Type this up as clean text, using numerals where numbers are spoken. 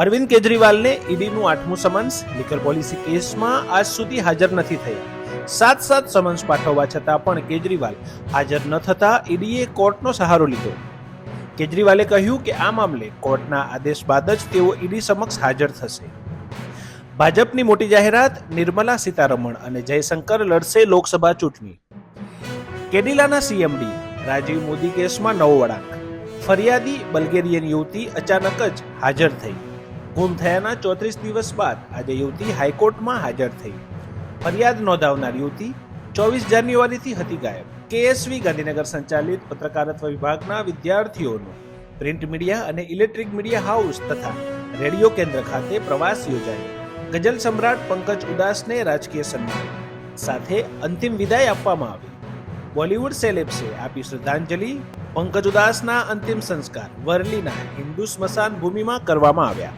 Arvind કેજરીવાલને ઈડીનું 8મું summons. Liquor policy કેસમાં આજ સુધી હાજર નથી થયા. 7 સમન્સ પાઠવવા છતાં પણ કેજરીવાલ હાજર ન થતા ઈડીએ કોર્ટનો સહારો લીધો. કેજરીવાલે કહ્યું કે આ મામલે કોર્ટના આદેશ બાદ જ તેઓ ઈડી સમક્ષ હાજર થશે. ભાજપની મોટી જાહેરાત. નિર્મલા સીતારમણ અને જયશંકર લડશે લોકસભા ચૂંટણી. કેડિલાના સીએમડી રાજીવ મોદી કેસમાં નવો વળાંક. ફરિયાદી બલ્ગેરિયન યુવતી અચાનક જ હાજર થઈ. ગુમ થયાના 34 દિવસ બાદ આજે યુવતી હાઈકોર્ટમાં હાજર થઈ. ફરિયાદ નોંધાવનાર યુવતી 24 જાન્યુઆરીથી હતી ગાયબ. કેએસવી ગાંધીનગર સંચાલિત પત્રકારત્વ વિભાગના વિદ્યાર્થીઓનો પ્રિન્ટ મીડિયા અને ઇલેક્ટ્રિક મીડિયા હાઉસ તથા રેડિયો કેન્દ્ર ખાતે પ્રવાસ યોજાયો. ગઝલ સમ્રાટ પંકજ ઉદાસને રાજકીય સન્માન સાથે અંતિમ વિદાય આપવામાં આવી. બોલિવૂડ સેલેબ્સે આપી શ્રદ્ધાંજલિ. પંકજ ઉદાસના અંતિમ સંસ્કાર વરલીના હિન્દુ સ્મશાન ભૂમિમાં કરવામાં આવ્યા.